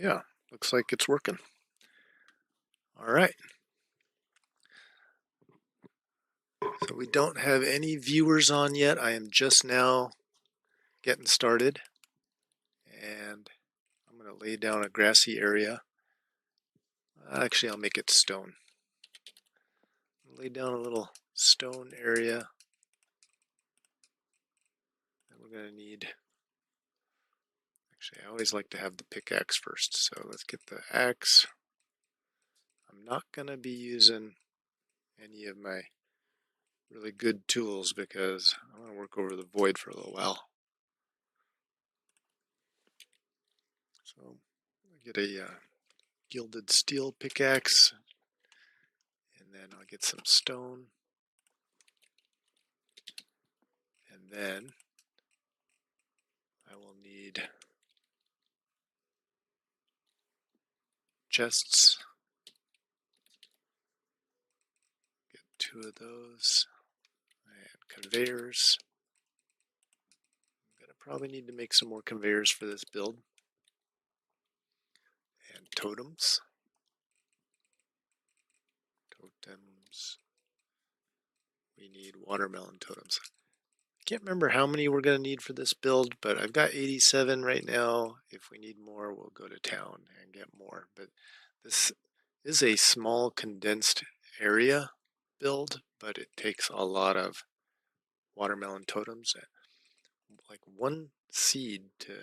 Yeah, looks like it's working. All right. So we don't have any viewers on yet. I am just now getting started. And I'm going to lay down a grassy area. Actually, I'll make it stone. Lay down a little stone area. And we're going to need... Actually, I always like to have the pickaxe first. So let's get the axe. I'm not going to be using any of my really good tools because I want to work over the void for a little while. So I get a gilded steel pickaxe, and then I'll get some stone, and then I will need chests. Get 2 of those, and conveyors. I'm gonna probably need to make some more conveyors for this build, and totems. We need watermelon totems. I can't remember how many we're going to need for this build, but I've got 87 right now. If we need more, we'll go to town and get more. But this is a small condensed area build, but it takes a lot of watermelon totems. Like 1 seed to,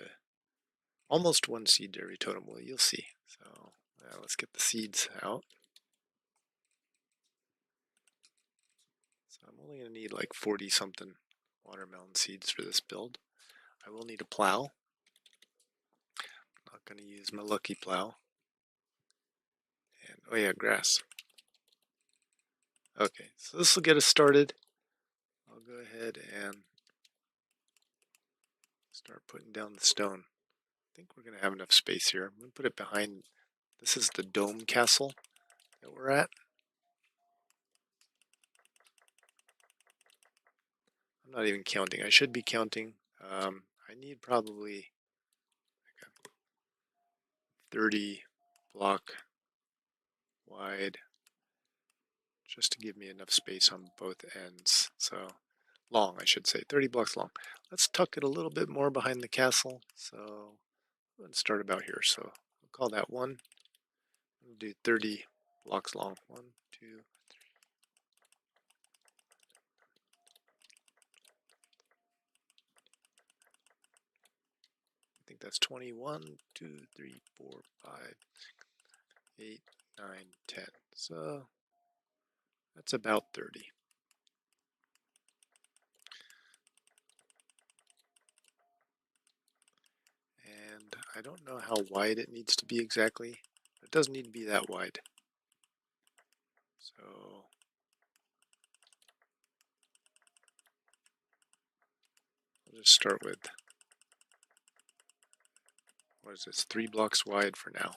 almost 1 seed to every totem. Well, you'll see. So let's get the seeds out. So I'm only going to need like 40 something watermelon seeds for this build. I will need a plow. I'm not going to use my lucky plow. And oh yeah, grass. Okay, so this will get us started. I'll go ahead and start putting down the stone. I think we're going to have enough space here. I'm going to put it behind. This is the dome castle that we're at. I'm not even counting. I should be counting. I need probably like a 30 block wide just to give me enough space on both ends. So long, I should say, 30 blocks long. Let's tuck it a little bit more behind the castle. So let's start about here. So we'll call that 1. We'll do 30 blocks long. 1, 2, 3. I think that's 21, 2, 3, 4, 5, 8, 9, 10. So that's about 30. And I don't know how wide it needs to be exactly. It doesn't need to be that wide. So I'll just start with, what is this, 3 blocks wide for now.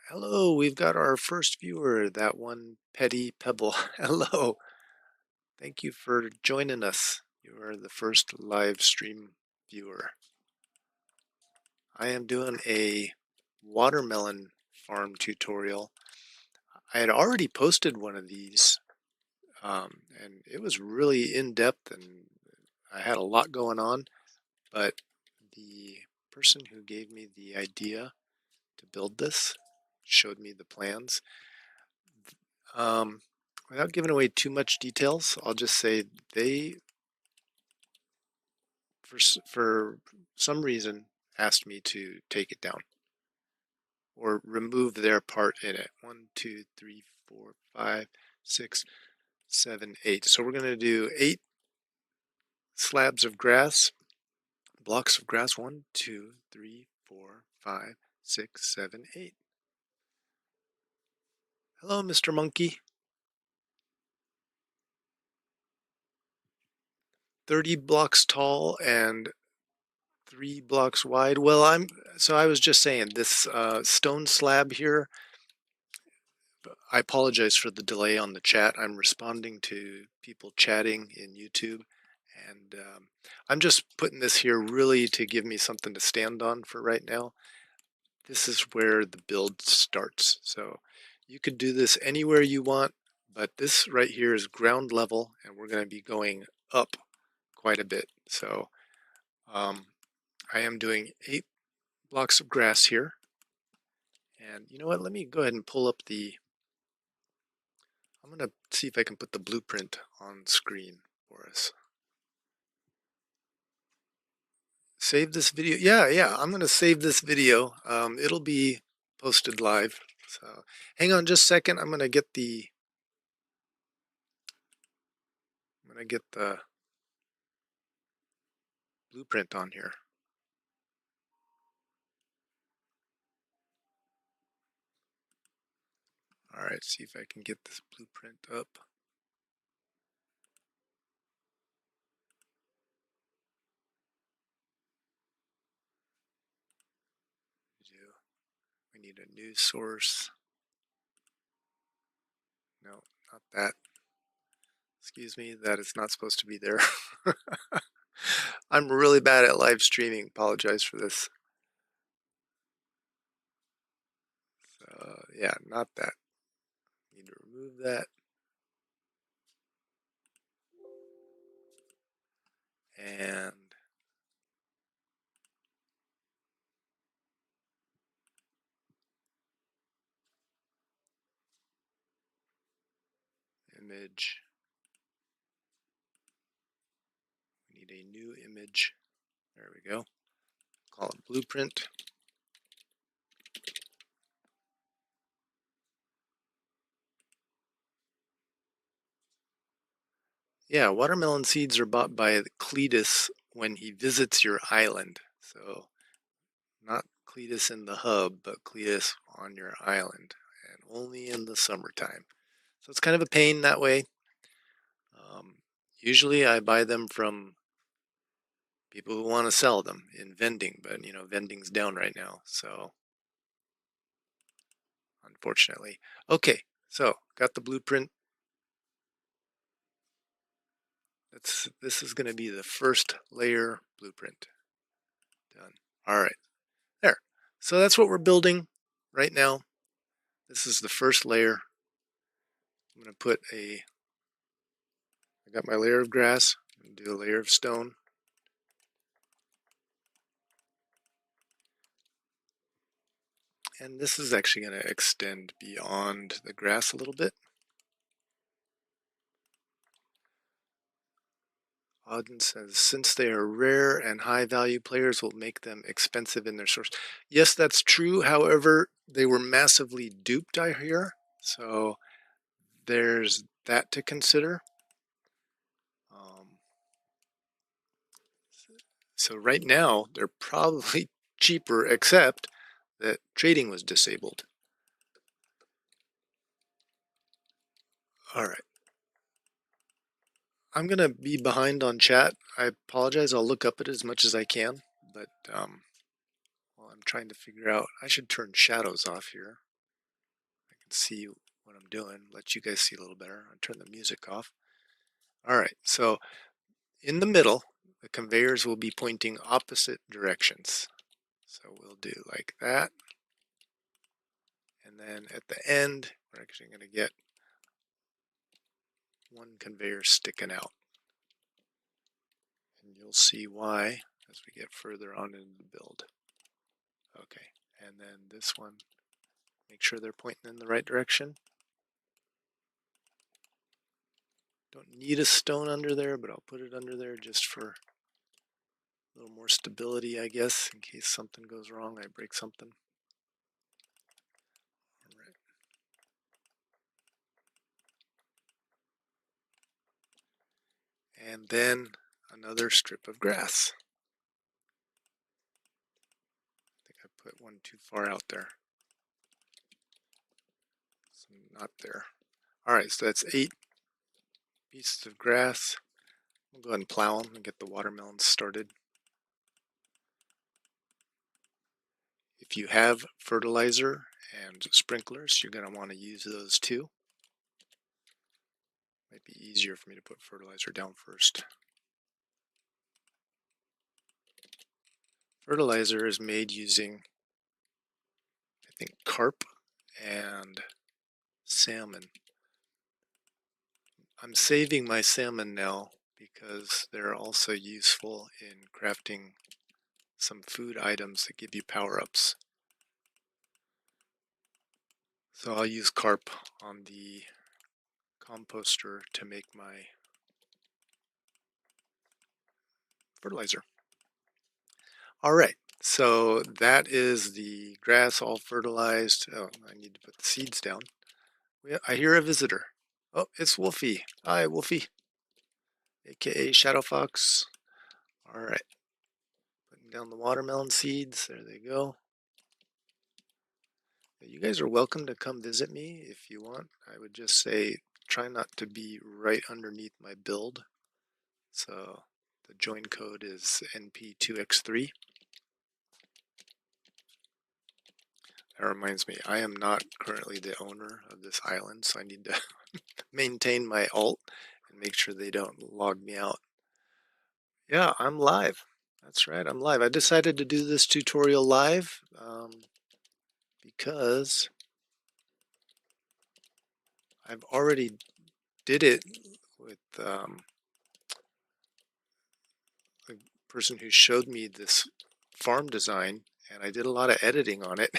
Hello, we've got our first viewer, that one Petty Pebble. Hello. Thank you for joining us. You are the first live stream viewer. I am doing a watermelon farm tutorial. I had already posted one of these, and it was really in-depth, and I had a lot going on, but the person who gave me the idea to build this showed me the plans. Without giving away too much details, I'll just say they, for some reason, asked me to take it down or remove their part in it. 1, 2, 3, 4, 5, 6, 7, 8. So we're going to do 8 slabs of grass, blocks of grass. 1, 2, 3, 4, 5, 6, 7, 8. Hello, Mr. Monkey. 30 blocks tall and 3 blocks wide. Well, I was just saying this stone slab here. I apologize for the delay on the chat. I'm responding to people chatting in YouTube, And I'm just putting this here really to give me something to stand on for right now. This is where the build starts. So you could do this anywhere you want, but this right here is ground level, and we're going to be going up quite a bit. So I am doing 8 blocks of grass here. And you know what? Let me go ahead and pull up I'm going to see if I can put the blueprint on screen for us. Save this video. Yeah, I'm going to save this video. It'll be posted live. So hang on just a second. I'm going to get the blueprint on here. All right, see if I can get this blueprint up. We need a news source. No, not that. Excuse me, that is not supposed to be there. I'm really bad at live streaming. Apologize for this. So, yeah, not that. Need to remove that. And image. We need a new image. There we go. Call it blueprint. Yeah, watermelon seeds are bought by Cletus when he visits your island. So not Cletus in the hub, but Cletus on your island, and only in the summertime. So it's kind of a pain that way. Usually I buy them from people who want to sell them in vending, but you know, vending's down right now, so unfortunately. Okay, so got the blueprint. This is going to be the first layer blueprint. Done. All right, there. So that's what we're building right now. This is the first layer. I'm going to put I got my layer of grass. I'm going to do a layer of stone. And this is actually going to extend beyond the grass a little bit. Auden says, since they are rare and high value, players will make them expensive in their source. Yes, that's true. However, they were massively duped, I hear. So there's that to consider. So right now, they're probably cheaper, except that trading was disabled. All right. I'm going to be behind on chat. I apologize. I'll look up it as much as I can. But well, I'm trying to figure out. I should turn shadows off here. I can see what I'm doing. Let you guys see a little better. I'll turn the music off. All right. So in the middle, the conveyors will be pointing opposite directions. So we'll do like that. And then at the end, we're actually going to get one conveyor sticking out. And you'll see why as we get further on into the build. Okay, and then this one, make sure they're pointing in the right direction. Don't need a stone under there, but I'll put it under there just for a little more stability, I guess, in case something goes wrong, I break something. All right. And then another strip of grass. I think I put one too far out there. So not there. All right, so that's 8 pieces of grass. We'll go ahead and plow them and get the watermelons started. If you have fertilizer and sprinklers, you're going to want to use those too. Might be easier for me to put fertilizer down first. Fertilizer is made using, I think, carp and salmon. I'm saving my salmon now because they're also useful in crafting some food items that give you power-ups. So I'll use carp on the composter to make my fertilizer. All right, so that is the grass all fertilized. Oh, I need to put the seeds down. I hear a visitor. Oh, it's Wolfie. Hi, Wolfie, aka Shadow Fox. All right, putting down the watermelon seeds. There they go. You guys are welcome to come visit me if you want. I would just say try not to be right underneath my build. So the join code is NP2X3. That reminds me, I am not currently the owner of this island, so I need to maintain my alt and make sure they don't log me out. Yeah, I'm live. That's right, I'm live. I decided to do this tutorial live because I've already did it with a person who showed me this farm design, and I did a lot of editing on it.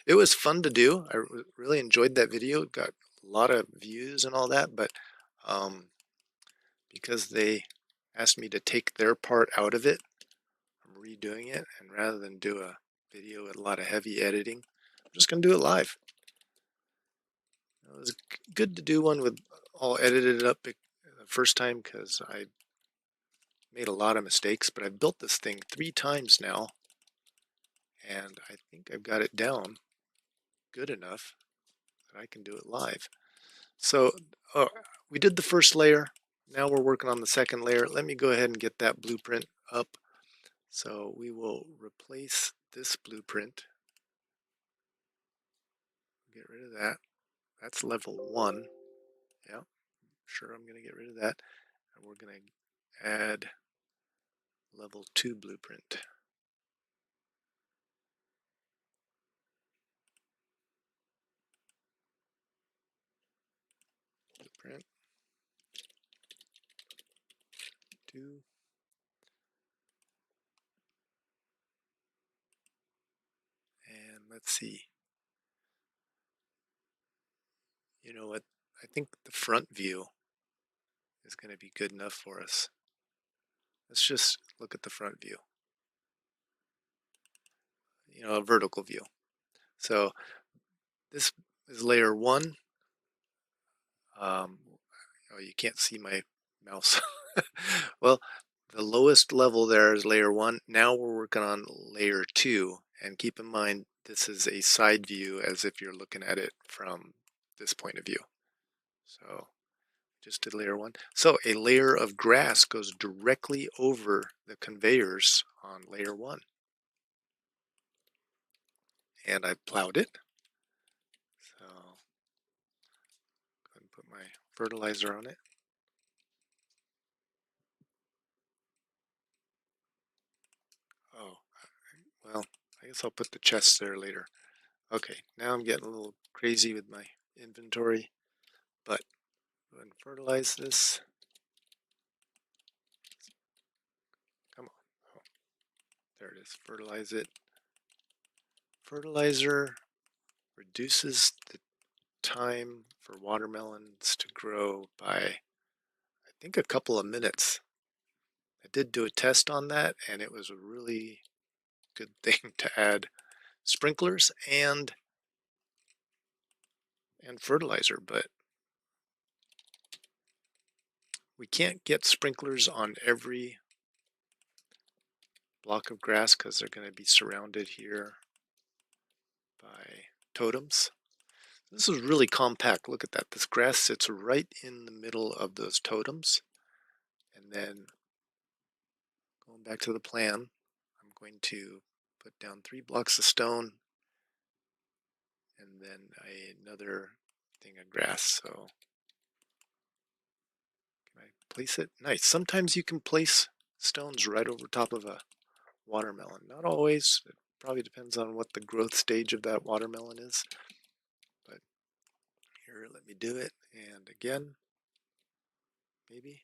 It was fun to do. I really enjoyed that video. It got a lot of views and all that, but because they asked me to take their part out of it, I'm redoing it, and rather than do a video with a lot of heavy editing, I'm just going to do it live. It was good to do one with all edited up the first time because I made a lot of mistakes, but I've built this thing 3 times now, and I think I've got it down good enough that I can do it live. So we did the first layer. Now we're working on the second layer. Let me go ahead and get that blueprint up. So we will replace this blueprint. Get rid of that. That's level 1. Yeah, sure, I'm going to get rid of that. And we're going to add level 2 blueprint. Blueprint 2. And let's see. You know what? I think the front view is going to be good enough for us. Let's just look at the front view. You know, a vertical view. So this is layer 1. Oh, you can't see my mouse. Well, the lowest level there is layer 1. Now we're working on layer 2. And keep in mind, this is a side view as if you're looking at it from this point of view. So just did layer 1. So a layer of grass goes directly over the conveyors on layer 1. And I plowed it. So go ahead and put my fertilizer on it. Oh, well, I guess I'll put the chests there later. Okay, now I'm getting a little crazy with my inventory, but go ahead and fertilize this. Come on. Oh, there it is. Fertilize it. Fertilizer reduces the time for watermelons to grow by, I think, a couple of minutes. I did do a test on that, and it was a really good thing to add sprinklers and fertilizer, but we can't get sprinklers on every block of grass because they're going to be surrounded here by totems. This is really compact. Look at that. This grass sits right in the middle of those totems. And then going back to the plan, I'm going to put down 3 blocks of stone and then another thing of grass. So can I place it? Nice. Sometimes you can place stones right over top of a watermelon. Not always. It probably depends on what the growth stage of that watermelon is. But here, let me do it. And again, maybe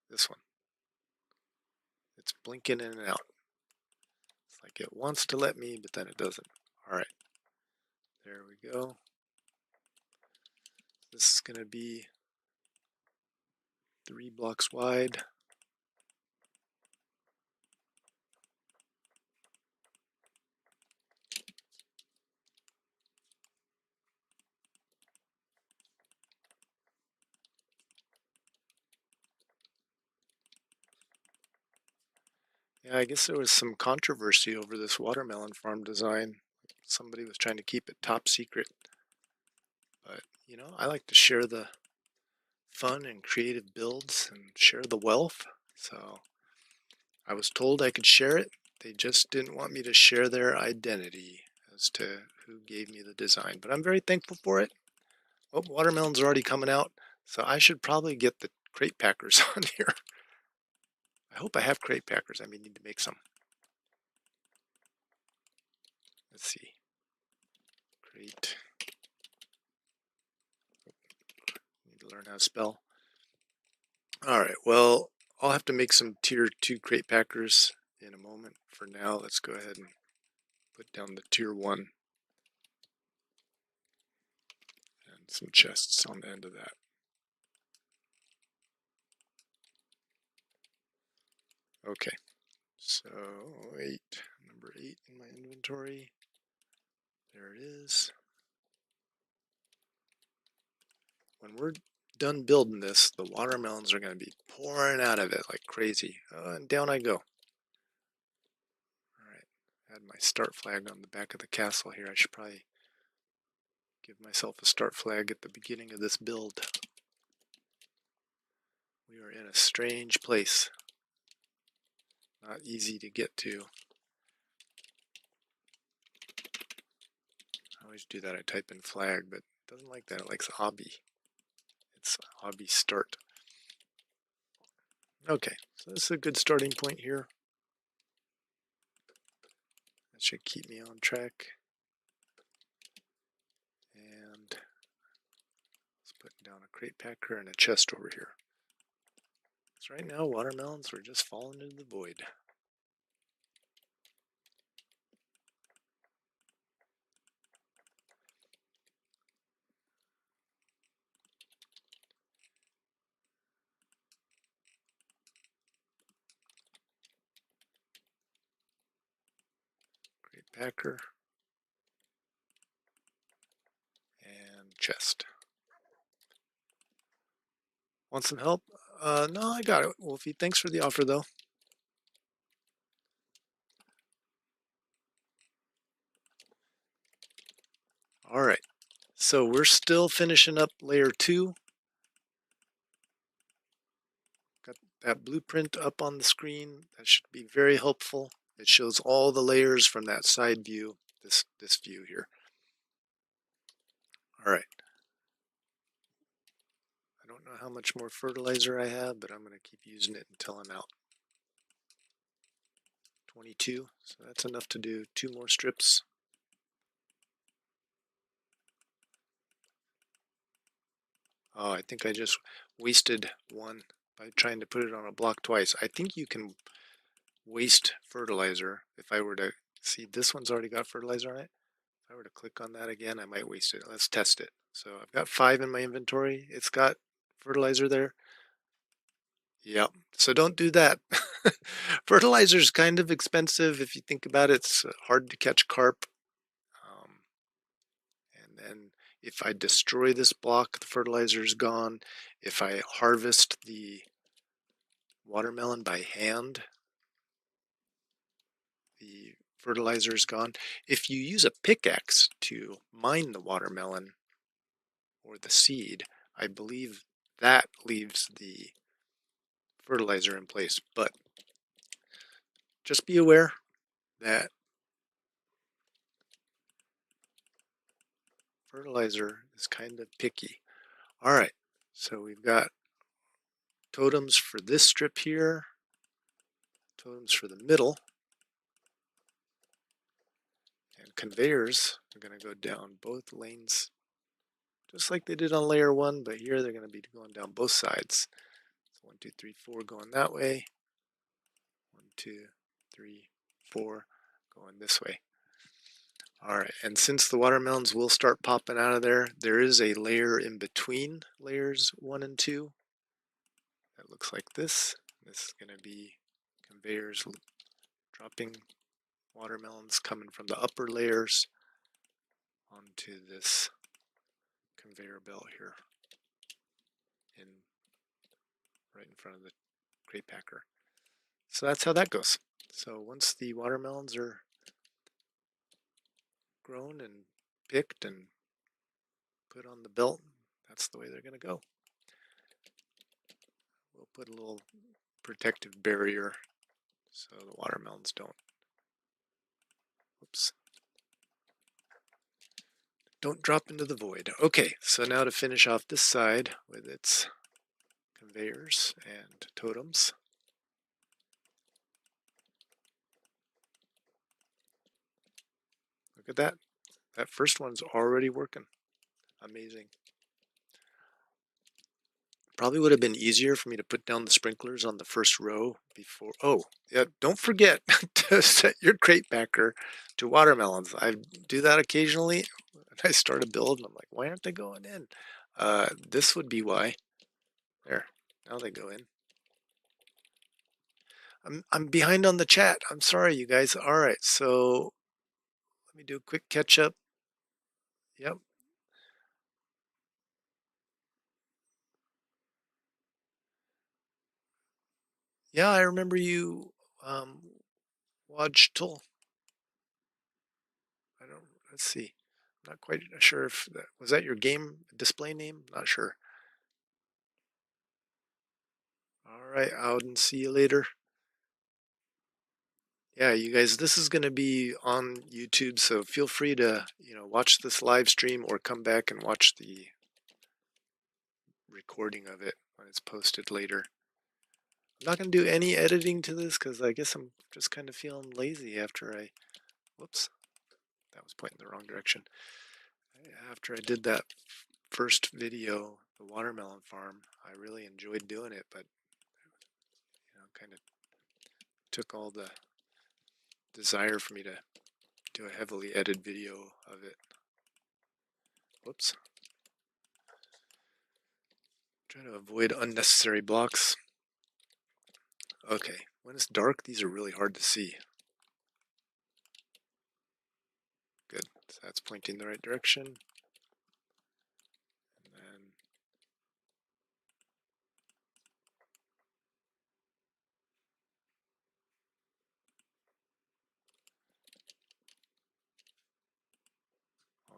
this one. It's blinking in and out. It's like it wants to let me, but then it doesn't. All right. There we go. This is going to be 3 blocks wide. Yeah, I guess there was some controversy over this watermelon farm design. Somebody was trying to keep it top secret. But, you know, I like to share the fun and creative builds and share the wealth. So I was told I could share it. They just didn't want me to share their identity as to who gave me the design. But I'm very thankful for it. Oh, watermelons are already coming out. So I should probably get the crate packers on here. I hope I have crate packers. I may need to make some. Let's see. Crate. Need to learn how to spell. All right, well, I'll have to make some tier 2 crate packers in a moment. For now, let's go ahead and put down the tier 1 and some chests on the end of that. Okay, so number 8 in my inventory. There it is. When we're done building this, the watermelons are going to be pouring out of it like crazy. And down I go. All right, I had my start flag on the back of the castle here. I should probably give myself a start flag at the beginning of this build. We are in a strange place. Not easy to get to. I always do that. I type in flag, but it doesn't like that. It likes hobby. It's hobby start. Okay, so this is a good starting point here. That should keep me on track. And let's put down a crate packer and a chest over here. So right now, watermelons are just falling into the void. Crate packer and chest. Want some help? No, I got it, Wolfie. Thanks for the offer, though. All right, so we're still finishing up layer 2. Got that blueprint up on the screen. That should be very helpful. It shows all the layers from that side view, this view here. All right. I don't know how much more fertilizer I have, but I'm going to keep using it until I'm out. 22, so that's enough to do 2 more strips. Oh, I think I just wasted one by trying to put it on a block twice. I think you can waste fertilizer. If I were to see, this one's already got fertilizer on it. If I were to click on that again, I might waste it. Let's test it. So I've got 5 in my inventory. It's got fertilizer there. Yep. So don't do that. Fertilizer is kind of expensive if you think about it. It's hard to catch carp. And then if I destroy this block, the fertilizer is gone. If I harvest the watermelon by hand, the fertilizer is gone. If you use a pickaxe to mine the watermelon or the seed, I believe that leaves the fertilizer in place. But just be aware that fertilizer is kind of picky. All right, so we've got totems for this strip here, totems for the middle. conveyors are going to go down both lanes, just like they did on layer 1, but here they're going to be going down both sides. So 1, 2, 3, 4 going that way. 1, 2, 3, 4 going this way. All right, and since the watermelons will start popping out of there, there is a layer in between layers 1 and 2 that looks like this. This is going to be conveyors dropping watermelons coming from the upper layers onto this conveyor belt here right in front of the crate packer. So that's how that goes. So once the watermelons are grown and picked and put on the belt, that's the way they're going to go. We'll put a little protective barrier so the watermelons don't drop into the void. Okay, so now to finish off this side with its conveyors and totems. Look at that. That first one's already working. Amazing. Probably would have been easier for me to put down the sprinklers on the first row before. Oh, yeah, don't forget to set your crate packer to watermelons. I do that occasionally. I start a build and I'm like, why aren't they going in? This would be why. There, now they go in. I'm behind on the chat. I'm sorry, you guys. All right, so let me do a quick catch up. Yep. Yeah, I remember you watched Tull. Let's see. I'm not quite sure if that was that your game display name. Not sure. All right, Auden, see you later. Yeah, you guys, this is going to be on YouTube, so feel free to watch this live stream or come back and watch the recording of it when it's posted later. I'm not going to do any editing to this because I guess I'm just kind of feeling lazy after I, whoops, that was pointing the wrong direction. After I did that first video, the watermelon farm, I really enjoyed doing it, but kind of took all the desire for me to do a heavily edited video of it. Whoops. Trying to avoid unnecessary blocks. Okay, when it's dark, these are really hard to see. Good, so that's pointing the right direction. And then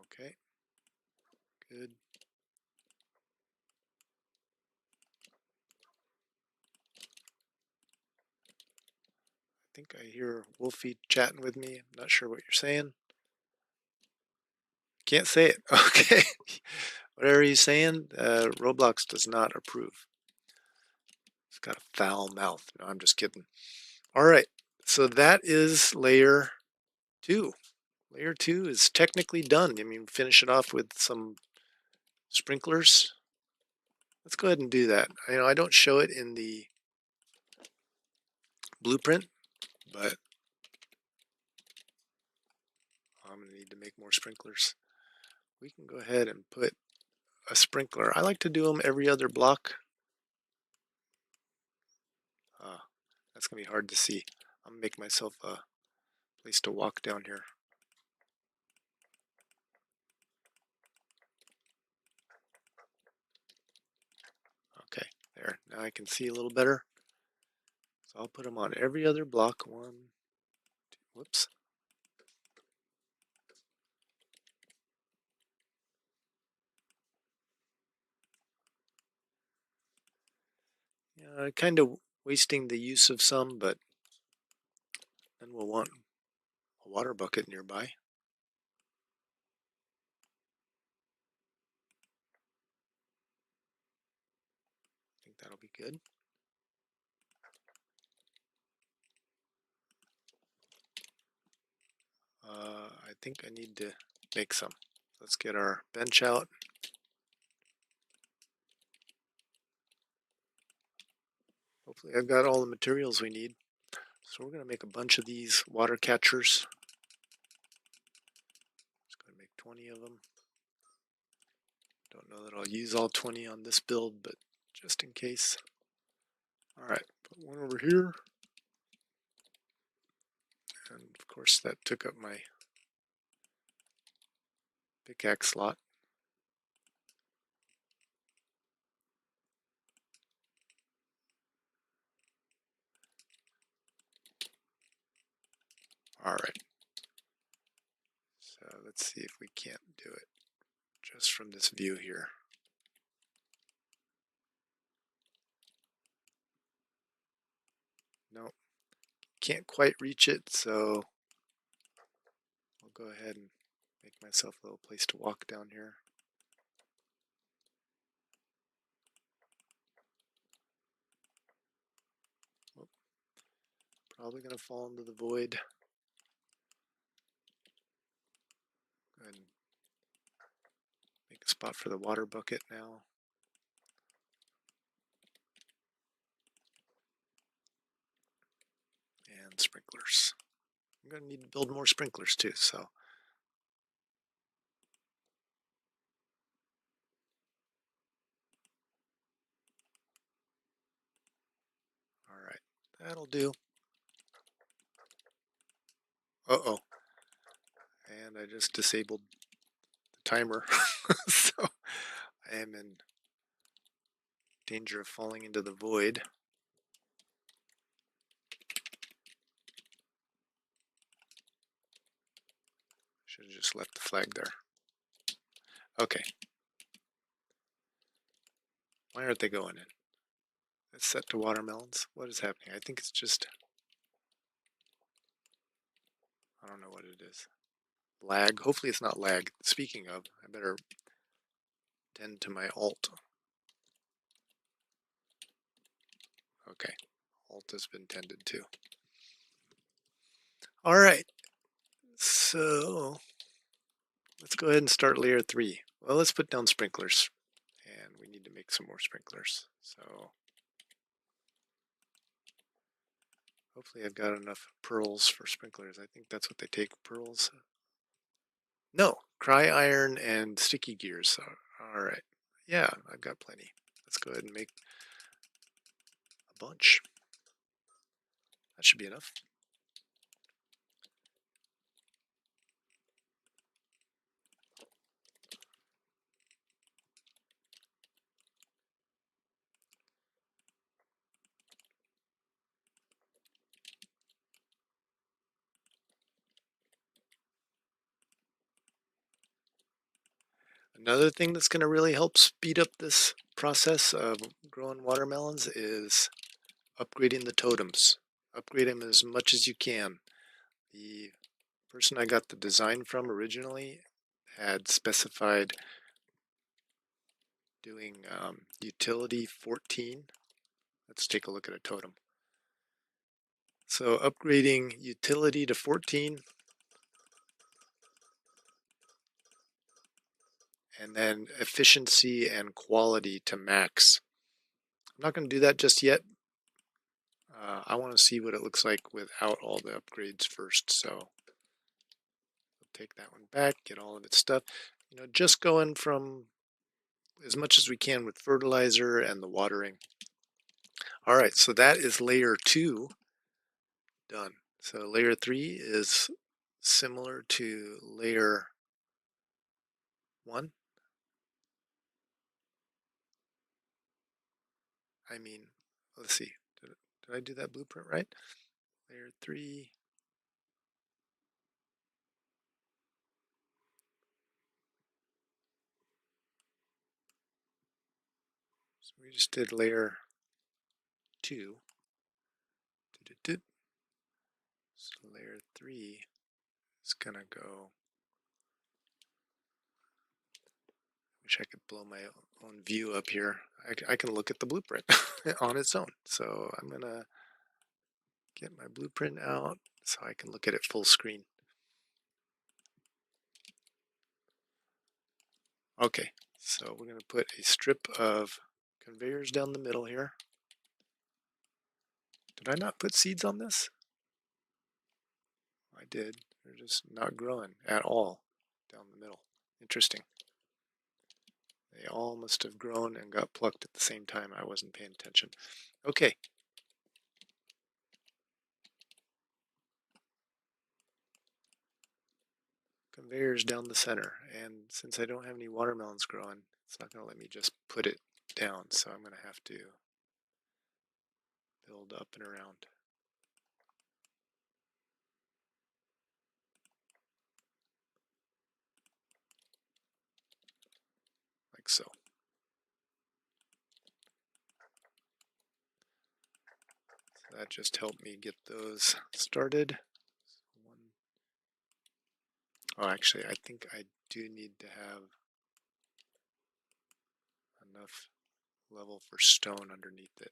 okay, good. I think I hear Wolfie chatting with me. I'm not sure what you're saying. Can't say it. Okay. Whatever he's saying, Roblox does not approve. It's got a foul mouth. No, I'm just kidding. All right. So that is layer 2. Layer 2 is technically done. I mean, finish it off with some sprinklers. Let's go ahead and do that. I don't show it in the blueprint, but I'm going to need to make more sprinklers. We can go ahead and put a sprinkler. I like to do them every other block. That's going to be hard to see. I'm going to make myself a place to walk down here. Okay, there. Now I can see a little better. So I'll put them on every other block. 1, 2, whoops. Yeah, kind of wasting the use of some, but then we'll want a water bucket nearby. I think that'll be good. I think I need to make some. Let's get our bench out. Hopefully I've got all the materials we need. So we're going to make a bunch of these water catchers. Just going to make 20 of them. Don't know that I'll use all 20 on this build, but just in case. Alright, put one over here. And of course that took up my pickaxe slot. Alright. So let's see if we can't do it just from this view here. Nope. Can't quite reach it, so I'll go ahead and make myself a little place to walk down here. Oh, probably going to fall into the void. Go ahead and make a spot for the water bucket now. And sprinklers. I'm going to need to build more sprinklers too, so. Alright, that'll do. Uh-oh. And I just disabled the timer. So I am in danger of falling into the void. Should have just left the flag there. Okay. Why aren't they going in? It's set to watermelons. What is happening? I think it's just, I don't know what it is. Lag. Hopefully it's not lag. Speaking of, I better tend to my alt. Okay. Alt has been tended to. All right. So let's go ahead and start layer 3. Well, let's put down sprinklers. And we need to make some more sprinklers. So hopefully I've got enough pearls for sprinklers. I think that's what they take, pearls. No, cry iron and sticky gears. All right. Yeah, I've got plenty. Let's go ahead and make a bunch. That should be enough. Another thing that's going to really help speed up this process of growing watermelons is upgrading the totems. Upgrade them as much as you can. The person I got the design from originally had specified doing utility 14. Let's take a look at a totem. So upgrading utility to 14, and then efficiency and quality to max. I'm not going to do that just yet. I want to see what it looks like without all the upgrades first. So we'll take that one back, get all of its stuff. You know, just going from as much as we can with fertilizer and the watering. All right, so that is layer 2 done. So layer 3 is similar to layer 1. I mean, let's see. Did I do that blueprint right? Layer 3. So we just did layer 2. So layer 3 is going to go. Wish I could blow my own view up here. I can look at the blueprint on its own. So I'm going to get my blueprint out so I can look at it full screen. Okay, so we're going to put a strip of conveyors down the middle here. Did I not put seeds on this? I did. They're just not growing at all down the middle. Interesting. They all must have grown and got plucked at the same time. I wasn't paying attention. Okay. Conveyors down the center. And since I don't have any watermelons growing, it's not going to let me just put it down. So I'm going to have to build up and around. Like so. So that just helped me get those started. Oh, actually, I think I do need to have enough level for stone underneath it.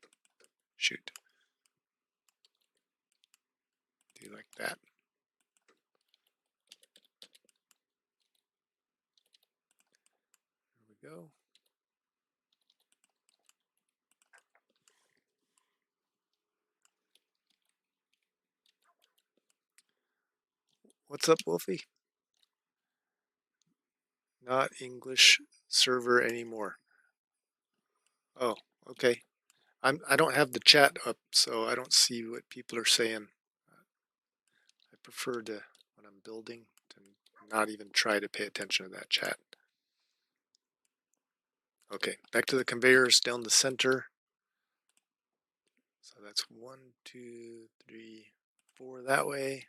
Shoot. Do like that. There we go. What's up, Wolfie? Not English server anymore. Oh, okay. I don't have the chat up, so I don't see what people are saying. I prefer to, when I'm building, to not even try to pay attention to that chat. Okay, back to the conveyors down the center. So that's 1, 2, 3, 4 that way.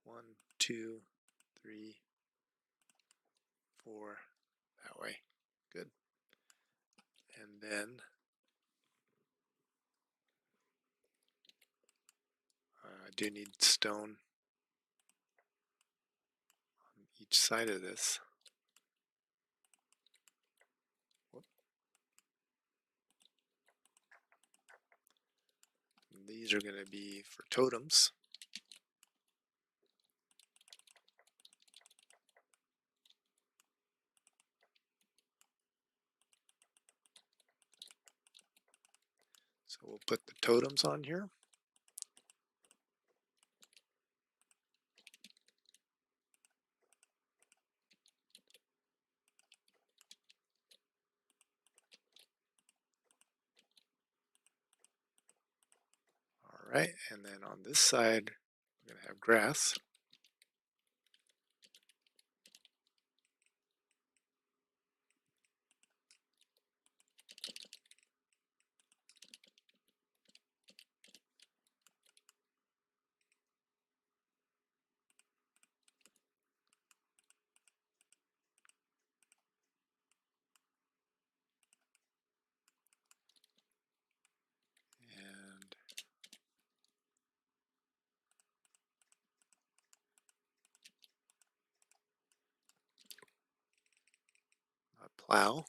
1, 2, 3, 4 that way. Good. And then I do need stone on each side of this. Whoop. And these are going to be for totems. So we'll put the totems on here. All right, and then on this side, we're going to have grass. And a plow.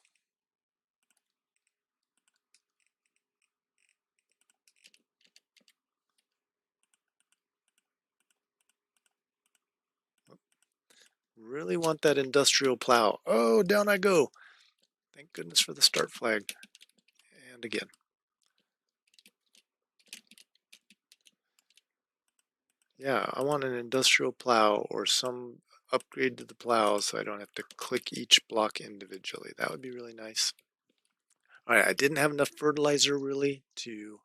Really want that industrial plow. Oh, down I go. Thank goodness for the start flag. And again. Yeah, I want an industrial plow or some upgrade to the plow so I don't have to click each block individually. That would be really nice. All right, I didn't have enough fertilizer really to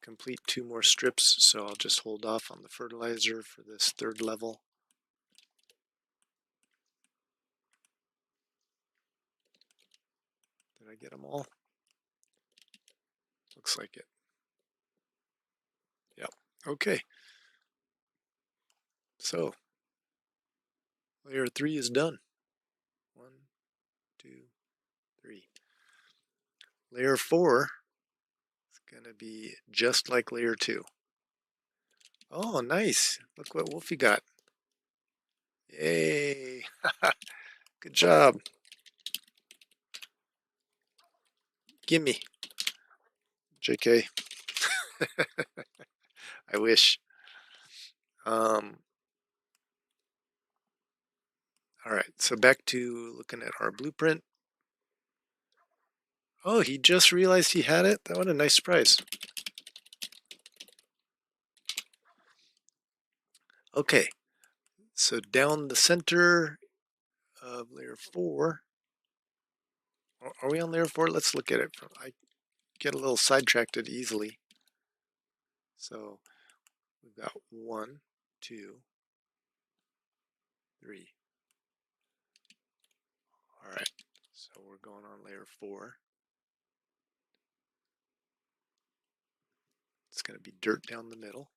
complete 2 more strips, so I'll just hold off on the fertilizer for this 3rd level. Did I get them all? Looks like it. Yep. Okay. So, layer 3 is done. 1, 2, 3. Layer 4 is going to be just like layer 2. Oh, nice. Look what Wolfie got. Yay. Good job. Gimme. JK. I wish. All All right, so back to looking at our blueprint. Oh, he just realized he had it? What a nice surprise. Okay, so down the center of layer 4. Are we on layer 4? Let's look at it. I get a little sidetracked easily. So we've got 1, 2, 3. All right, so we're going on layer 4. It's going to be dirt down the middle.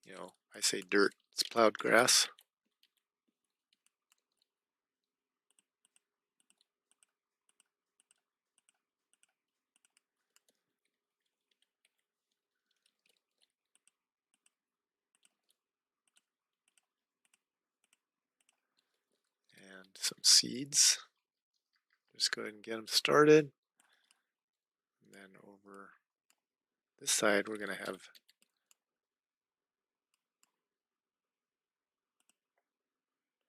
You know, I say dirt, it's plowed grass. And some seeds. Just go ahead and get them started. And then over this side, we're going to have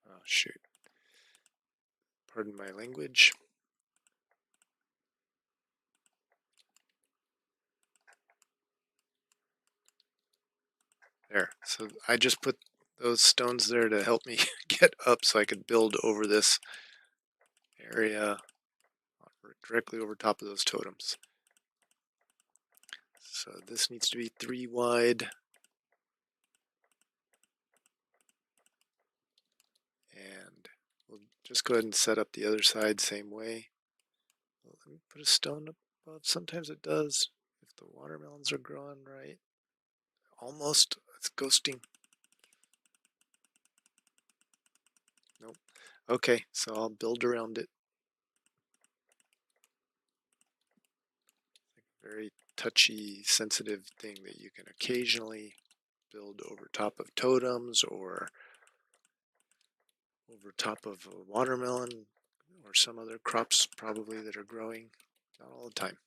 oh, shoot. Pardon my language. There. So I just put those stones there to help me get up so I could build over this area directly over top of those totems. So this needs to be 3 wide. And we'll just go ahead and set up the other side same way. Well, let me put a stone above. Sometimes it does if the watermelons are growing right. Almost. It's ghosting. Nope. Okay, so I'll build around it. Very touchy, sensitive thing that you can occasionally build over top of totems or over top of a watermelon or some other crops probably that are growing. Not all the time.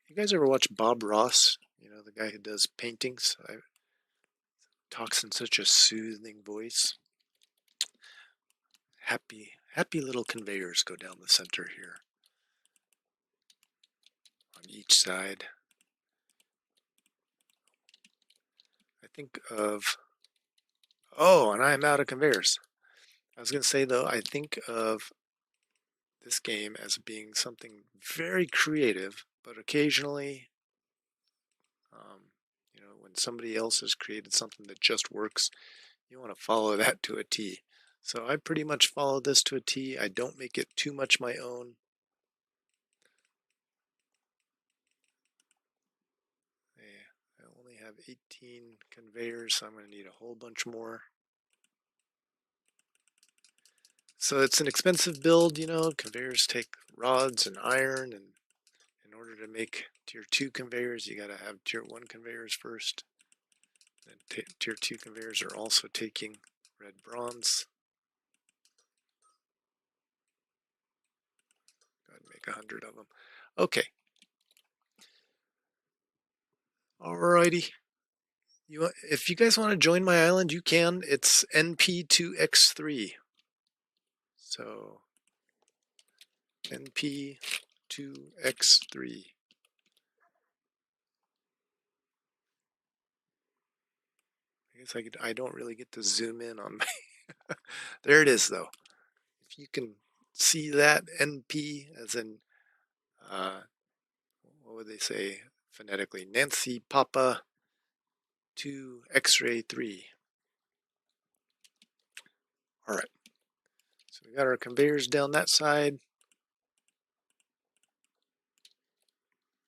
You guys ever watch Bob Ross? You know, the guy who does paintings? Talks in such a soothing voice. Happy little conveyors go down the center here. On each side. I think of, oh, and I'm out of conveyors. I was going to say though, I think of this game as being something very creative, but occasionally, you know, when somebody else has created something that just works, you want to follow that to a T. So I pretty much follow this to a T. I don't make it too much my own. I only have 18 conveyors, so I'm going to need a whole bunch more. So it's an expensive build, you know. Conveyors take rods and iron, and in order to make tier 2 conveyors, you got to have tier 1 conveyors first. And tier 2 conveyors are also taking red bronze. Go ahead and make 100 of them. Okay. Alrighty. If you guys want to join my island, you can. It's NP2X3. So NP2X3. I guess I don't really get to zoom in on my there it is though. If you can see that NP as in what would they say phonetically? Nancy Papa 2 X-ray 3. All right. So we got our conveyors down that side.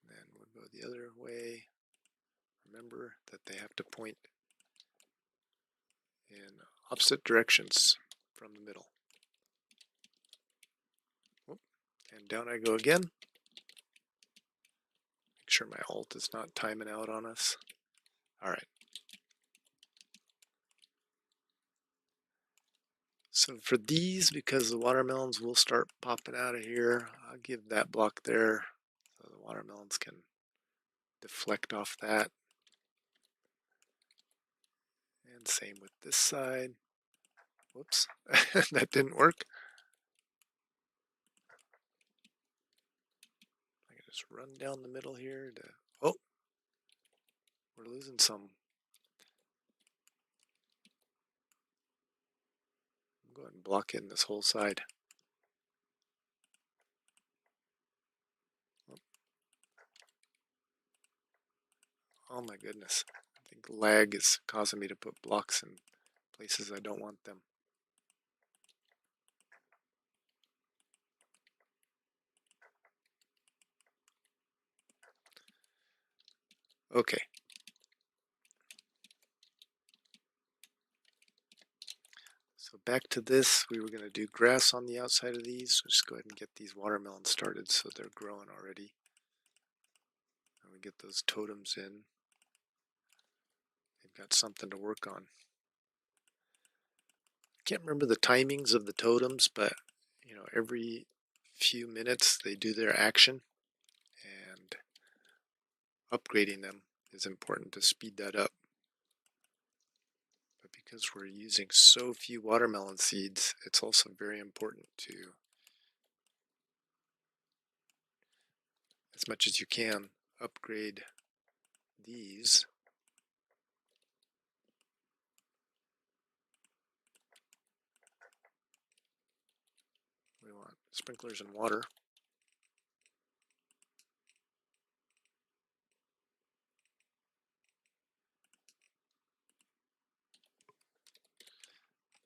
Then we'll go the other way. Remember that they have to point in opposite directions from the middle. And down I go again. Make sure my alt is not timing out on us. All right. So for these, because the watermelons will start popping out of here, I'll give that block there so the watermelons can deflect off that. And same with this side. Whoops, that didn't work. I can just run down the middle here to, oh, we're losing some. Go ahead and block in this whole side. Oh my goodness. I think lag is causing me to put blocks in places I don't want them. Okay. So back to this, we were going to do grass on the outside of these. So just go ahead and get these watermelons started so they're growing already. And we get those totems in. They've got something to work on. Can't remember the timings of the totems, but you know, every few minutes they do their action, and upgrading them is important to speed that up. But because we're using so few watermelon seeds, it's also very important to, as much as you can, upgrade these. We want sprinklers and water.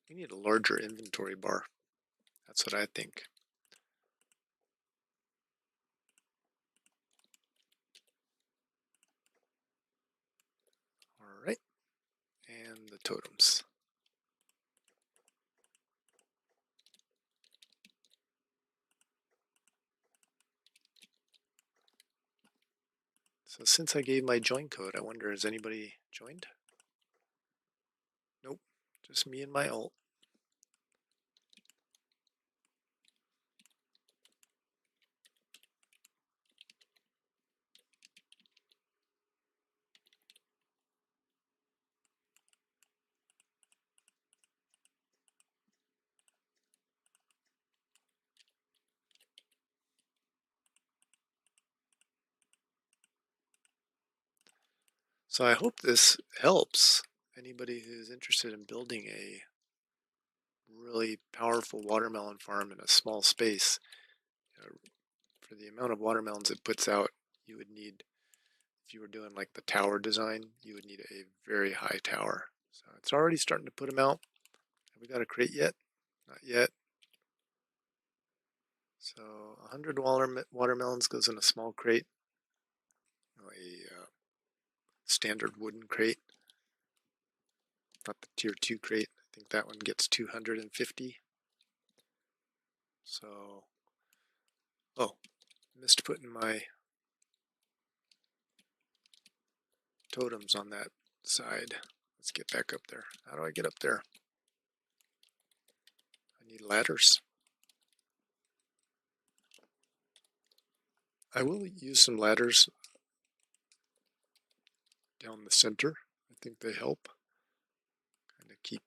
We need a larger inventory bar. That's what I think. All right, and the totems. So since I gave my join code, I wonder, has anybody joined? Nope, just me and my alt. So I hope this helps anybody who's interested in building a really powerful watermelon farm in a small space. You know, for the amount of watermelons it puts out, you would need, if you were doing like the tower design, you would need a very high tower. So it's already starting to put them out. Have we got a crate yet? Not yet. So 100 watermelons goes in a small crate, a standard wooden crate, not the tier 2 crate. I think that one gets 250. So, oh, missed putting my totems on that side. Let's get back up there. How do I get up there? I need ladders. I will use some ladders down the center. I think they help kind of keep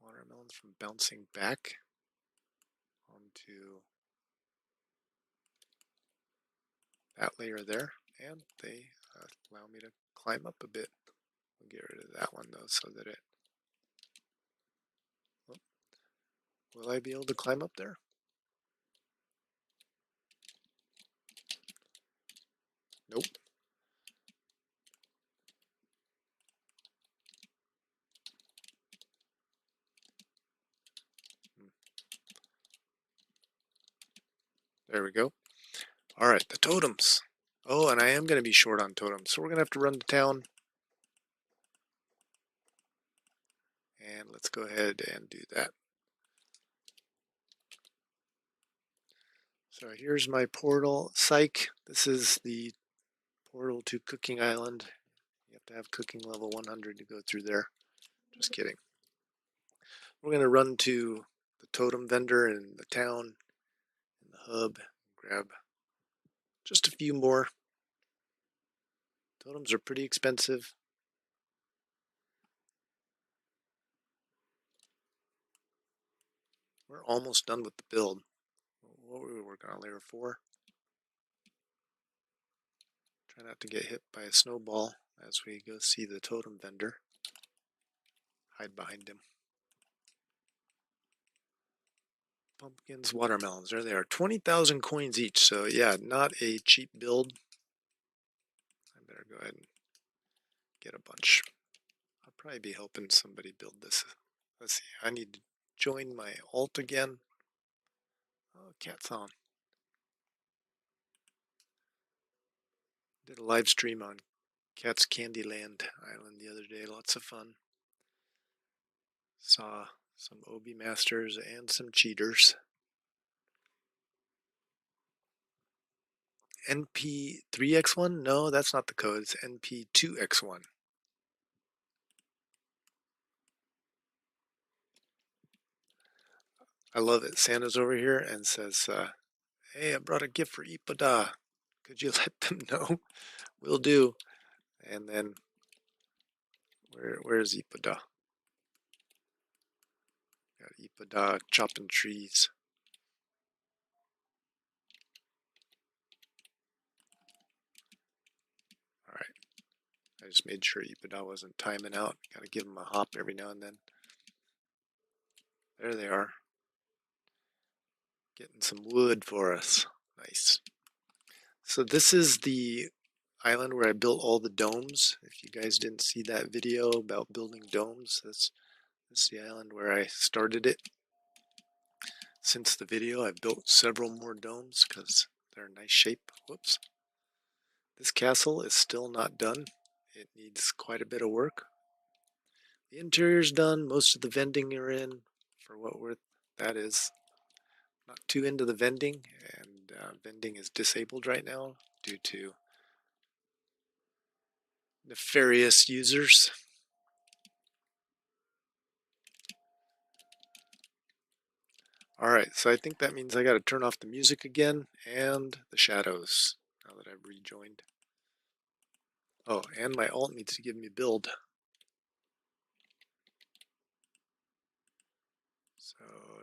watermelons from bouncing back onto that layer there, and they allow me to climb up a bit. We'll get rid of that one though, so that it, oh, will I be able to climb up there? Nope. There we go. All right, the totems. Oh, and I am going to be short on totems, so we're going to have to run to town. And let's go ahead and do that. So here's my portal. Psych, this is the portal to Cooking Island. You have to have cooking level 100 to go through there. Just kidding. We're going to run to the totem vendor in the town, in the hub, grab just a few more. Totems are pretty expensive. We're almost done with the build. What were we working on? Layer 4? Try not to get hit by a snowball as we go see the totem vendor. Hide behind him. Pumpkins, watermelons, there they are. 20,000 coins each, so yeah, not a cheap build. I better go ahead and get a bunch. I'll probably be helping somebody build this. Let's see, I need to join my alt again. Oh, cat's on. Did a live stream on Cat's Candyland Island the other day, lots of fun. Saw some OB masters and some cheaters. NP3x1? No, that's not the code. It's NP2x1. I love it. Santa's over here and says, hey, I brought a gift for Ipada. Could you let them know? Will do. And then, where's Ipada? Got Ipada chopping trees. All right. I just made sure Ipada wasn't timing out. Got to give him a hop every now and then. There they are. Getting some wood for us. Nice. So this is the island where I built all the domes. If you guys didn't see that video about building domes, this is the island where I started it. Since the video, I've built several more domes because they're in nice shape. Whoops. This castle is still not done. It needs quite a bit of work. The interior's done. Most of the vending are in, for what worth that is. Not too into the vending, and vending is disabled right now due to nefarious users. Alright, so I think that means I gotta turn off the music again and the shadows now that I've rejoined. Oh, and my alt needs to give me build. So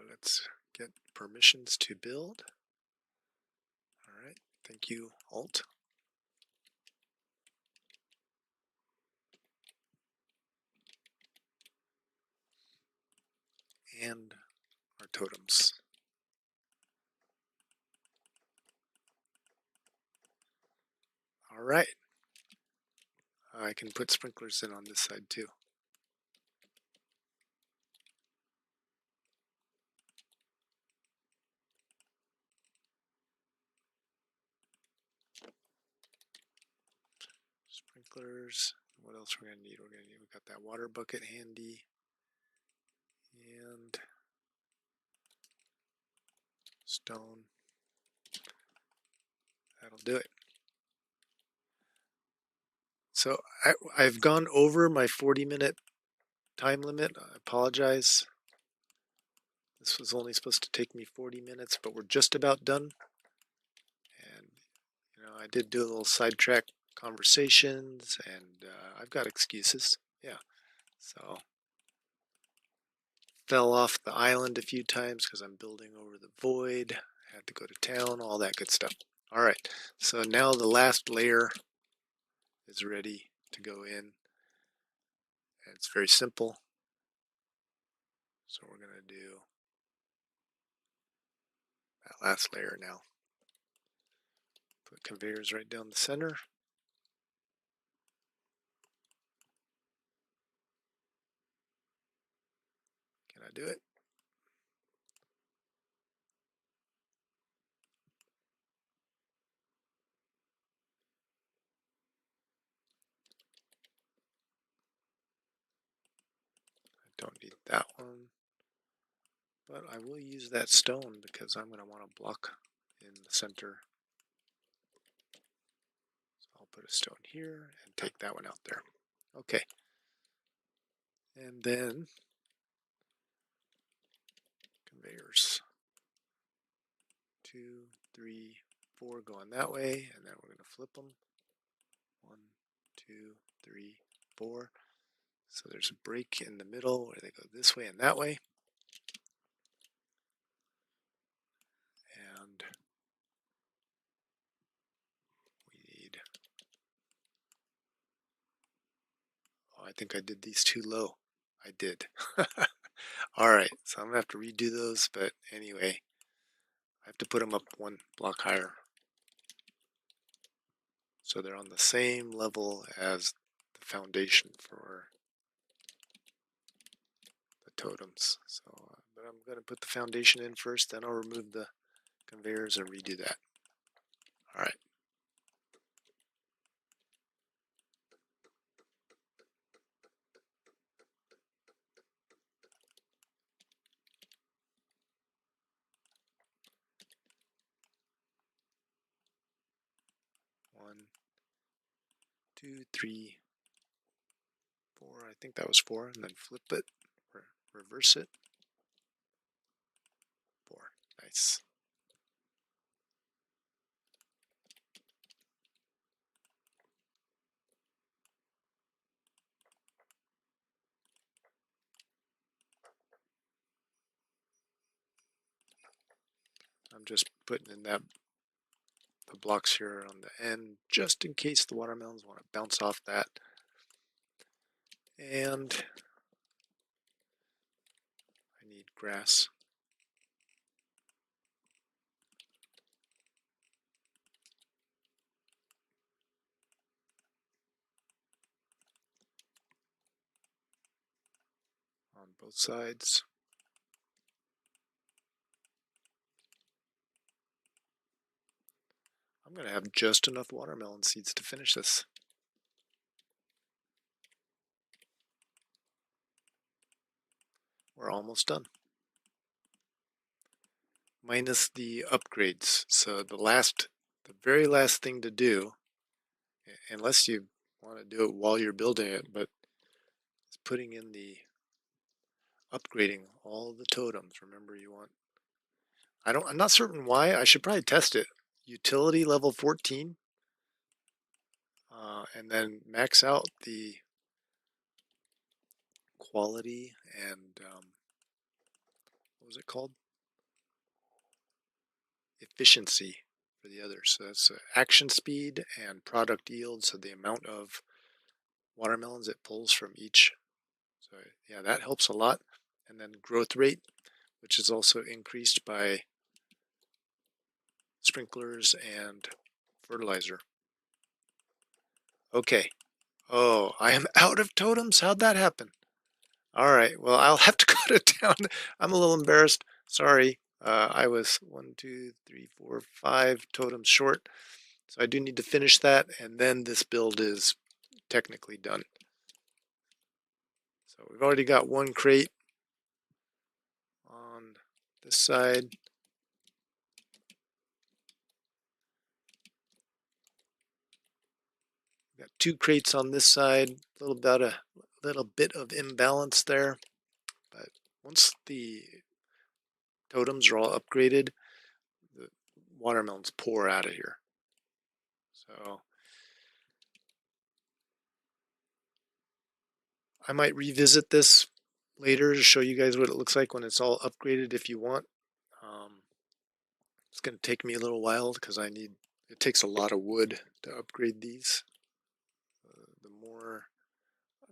let's get permissions to build. Alright, thank you, alt. And our totems. Alright. I can put sprinklers in on this side too. Sprinklers. What else we're gonna need? We got that water bucket handy. And stone. That'll do it. So I've gone over my 40-minute time limit. I apologize. This was only supposed to take me 40 minutes, but we're just about done. And, I did do a little sidetrack conversations, and I've got excuses. Yeah. So, fell off the island a few times because I'm building over the void. Had to go to town, all that good stuff. All right. So now the last layer is ready to go in. And it's very simple. So we're going to do that last layer now. Put conveyors right down the center. Can I do it? I don't need that one. But I will use that stone because I'm going to want to block in the center. So I'll put a stone here and take that one out there. Okay. And then conveyors. 2, 3, 4 going that way, and then we're going to flip them. 1, 2, 3, 4. So there's a break in the middle where they go this way and that way. And we need, oh, I think I did these too low. I did. All right, so I'm going to have to redo those, but anyway, I have to put them up one block higher. So they're on the same level as the foundation for the totems. So, but I'm going to put the foundation in first, then I'll remove the conveyors and redo that. All right. One, two, three, four. I think that was 4, and then flip it, reverse it. 4. Nice. I'm just putting in the blocks here on the end, just in case the watermelons want to bounce off that. And I need grass. On both sides. I'm going to have just enough watermelon seeds to finish this. We're almost done. Minus the upgrades. So the very last thing to do, unless you want to do it while you're building it, but it's putting in the upgrading all the totems. Remember, you want, I'm not certain why. I should probably test it. Utility level 14, and then max out the quality and what was it called? Efficiency for the others. So that's action speed and product yield. So the amount of watermelons it pulls from each. So yeah, that helps a lot. And then growth rate, which is also increased by sprinklers and fertilizer. Okay. Oh, I am out of totems. How'd that happen? All right. Well, I'll have to cut it down. I'm a little embarrassed. Sorry. I was 1, 2, 3, 4, 5 totems short. So I do need to finish that, and then this build is technically done. So we've already got one crate on this side. We've got 2 crates on this side. A little bit of imbalance there, but once the totems are all upgraded, the watermelons pour out of here. So I might revisit this later to show you guys what it looks like when it's all upgraded if you want. It's going to take me a little while because it takes a lot of wood to upgrade these.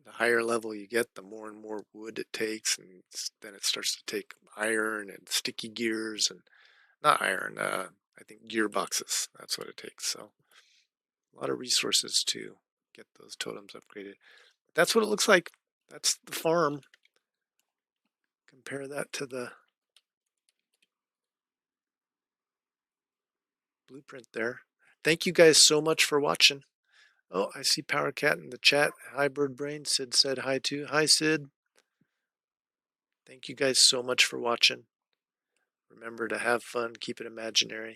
The higher level you get, the more and more wood it takes, and then it starts to take iron and sticky gears, and not iron, I think gearboxes. That's what it takes. So a lot of resources to get those totems upgraded. But that's what it looks like. That's the farm. Compare that to the blueprint there. Thank you guys so much for watching. Oh, I see Power Cat in the chat. Hi, Bird Brain. Sid said hi too. Hi, Sid. Thank you guys so much for watching. Remember to have fun, keep it imaginary.